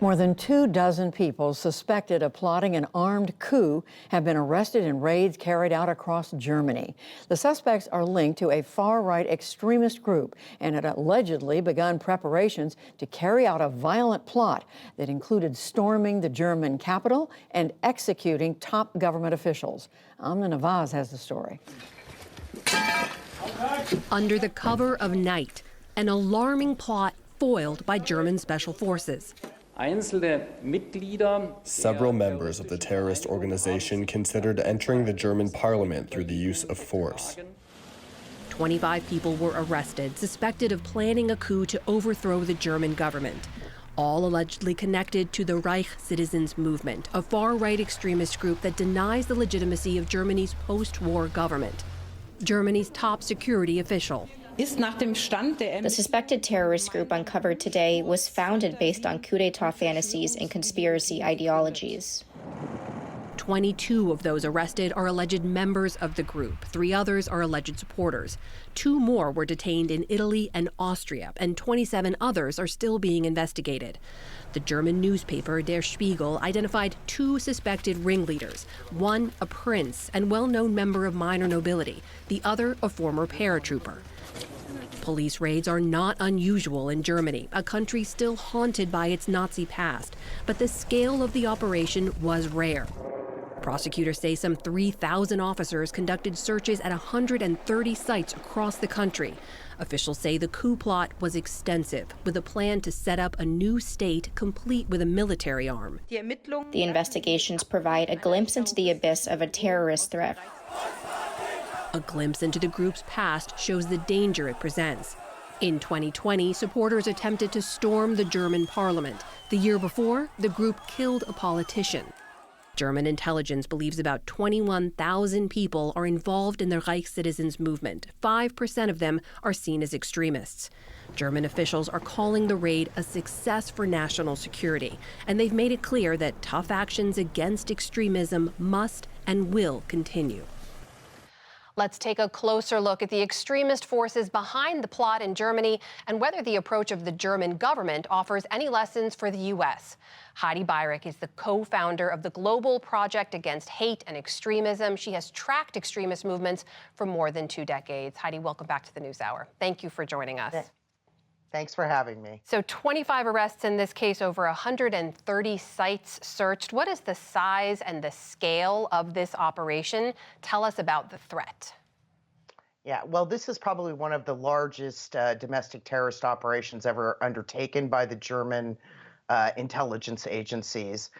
More than 24 people suspected of plotting an armed coup have been arrested in raids carried out across Germany. The suspects are linked to a far-right extremist group and had allegedly begun preparations to carry out a violent plot that included storming the German capital and executing top government officials. Amna Nawaz has the story. Under the cover of night, an alarming plot foiled by German special forces. Several members of the terrorist organization considered entering the German parliament through the use of force. 25 people were arrested, suspected of planning a coup to overthrow the German government, all allegedly connected to the Reich Citizens Movement, a far-right extremist group that denies the legitimacy of Germany's post-war government. Germany's top security official. The suspected terrorist group uncovered today was founded based on coup d'etat fantasies and conspiracy ideologies. 22 of those arrested are alleged members of the group. 3 others are alleged supporters. 2 more were detained in Italy and Austria, and 27 others are still being investigated. The German newspaper Der Spiegel identified 2 suspected ringleaders, one a prince and well-known member of minor nobility, the other a former paratrooper. Police raids are not unusual in Germany, a country still haunted by its Nazi past, but the scale of the operation was rare. Prosecutors say some 3,000 officers conducted searches at 130 sites across the country. Officials say the coup plot was extensive, with a plan to set up a new state complete with a military arm. The investigations provide a glimpse into the abyss of a terrorist threat. A glimpse into the group's past shows the danger it presents. In 2020, supporters attempted to storm the German parliament. The year before, the group killed a politician. German intelligence believes about 21,000 people are involved in the Reich Citizens Movement. 5% of them are seen as extremists. German officials are calling the raid a success for national security, and they've made it clear that tough actions against extremism must and will continue. Let's take a closer look at the extremist forces behind the plot in Germany and whether the approach of the German government offers any lessons for the U.S. Heidi Beirich is the co-founder of the Global Project Against Hate and Extremism. She has tracked extremist movements for more than 2 decades. Heidi, welcome back to the NewsHour. Thank you for joining us. Thanks for having me. So 25 arrests in this case, over 130 sites searched. What is the size and the scale of this operation? Tell us about the threat. Yeah, well, this is probably one of the largest domestic terrorist operations ever undertaken by the German intelligence agencies.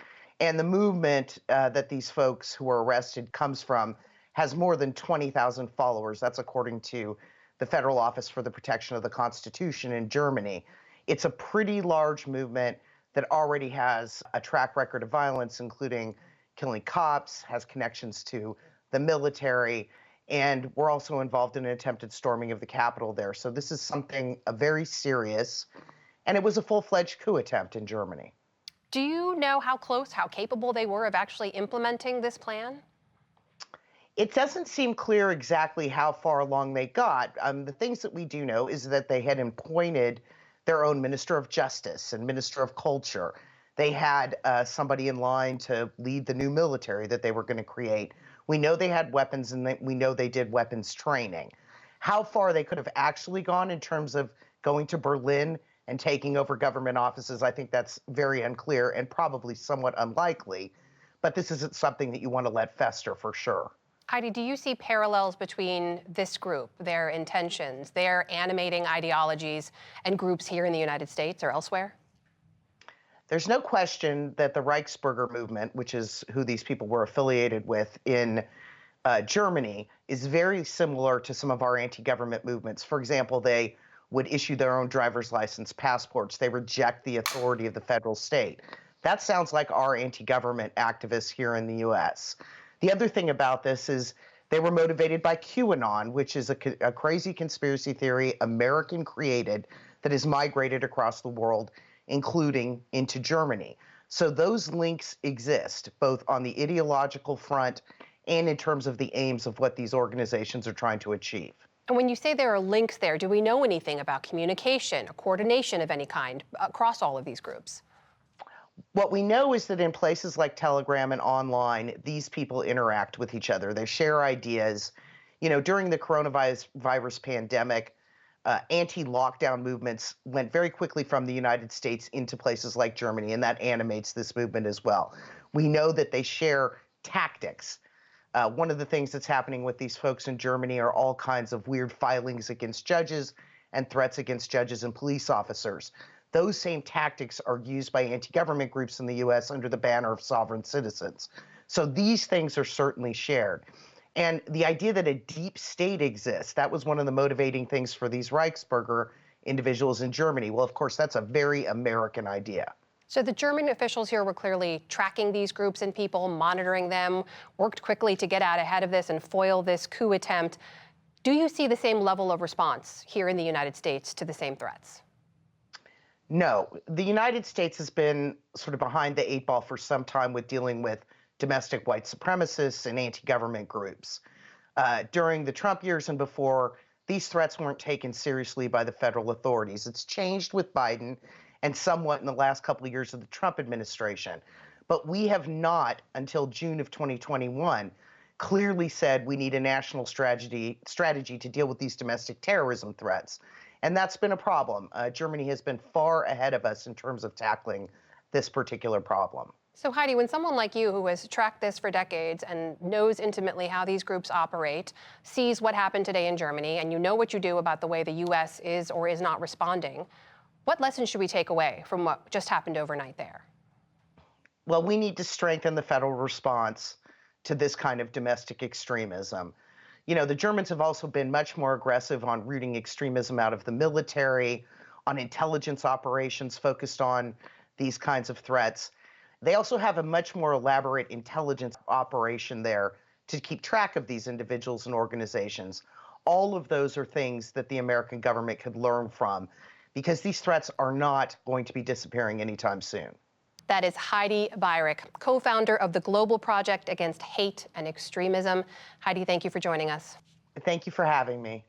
And the movement that these folks who were arrested comes from has more than 20,000 followers. That's according to the Federal Office for the Protection of the Constitution in Germany. It's a pretty large movement that already has a track record of violence, including killing cops, has connections to the military, and we're also involved in an attempted storming of the Capitol there. So this is something very serious, and it was a full-fledged coup attempt in Germany. Do you know how close, how capable they were of actually implementing this plan? It doesn't seem clear exactly how far along they got. The things that we do know is that they had appointed their own Minister of Justice and Minister of Culture. They had somebody in line to lead the new military that they were going to create. We know they had weapons, and we know they did weapons training. How far they could have actually gone in terms of going to Berlin and taking over government offices, I think that's very unclear and probably somewhat unlikely. But this isn't something that you want to let fester for sure. Heidi, do you see parallels between this group, their intentions, their animating ideologies, and groups here in the United States or elsewhere? There's no question that the Reichsbürger movement, which is who these people were affiliated with in Germany, is very similar to some of our anti-government movements. For example, they would issue their own driver's license passports. They reject the authority of the federal state. That sounds like our anti-government activists here in the U.S. The other thing about this is they were motivated by QAnon, which is a crazy conspiracy theory, American created, that has migrated across the world, including into Germany. So those links exist, both on the ideological front and in terms of the aims of what these organizations are trying to achieve. And when you say there are links there, do we know anything about communication or coordination of any kind across all of these groups? What we know is that in places like Telegram and online, these people interact with each other. They share ideas. You know, during the coronavirus pandemic, anti-lockdown movements went very quickly from the United States into places like Germany, and that animates this movement as well. We know that they share tactics. One of the things that's happening with these folks in Germany are all kinds of weird filings against judges and threats against judges and police officers. Those same tactics are used by anti-government groups in the US under the banner of sovereign citizens. So these things are certainly shared. And the idea that a deep state exists, that was one of the motivating things for these Reichsbürger individuals in Germany. Well, of course, that's a very American idea. So the German officials here were clearly tracking these groups and people, monitoring them, worked quickly to get out ahead of this and foil this coup attempt. Do you see the same level of response here in the United States to the same threats? No, the United States has been sort of behind the eight ball for some time with dealing with domestic white supremacists and anti-government groups. During the Trump years and before, these threats weren't taken seriously by the federal authorities. It's changed with Biden and somewhat in the last couple of years of the Trump administration. But we have not, until June of 2021, clearly said we need a national strategy to deal with these domestic terrorism threats. And that's been a problem. Germany has been far ahead of us in terms of tackling this particular problem. So Heidi, when someone like you who has tracked this for decades and knows intimately how these groups operate, sees what happened today in Germany, and you know what you do about the way the U.S. is or is not responding, what lessons should we take away from what just happened overnight there? Well, we need to strengthen the federal response to this kind of domestic extremism. You know, the Germans have also been much more aggressive on rooting extremism out of the military, on intelligence operations focused on these kinds of threats. They also have a much more elaborate intelligence operation there to keep track of these individuals and organizations. All of those are things that the American government could learn from, because these threats are not going to be disappearing anytime soon. That is Heidi Beirich, co-founder of the Global Project Against Hate and Extremism. Heidi, thank you for joining us. Thank you for having me.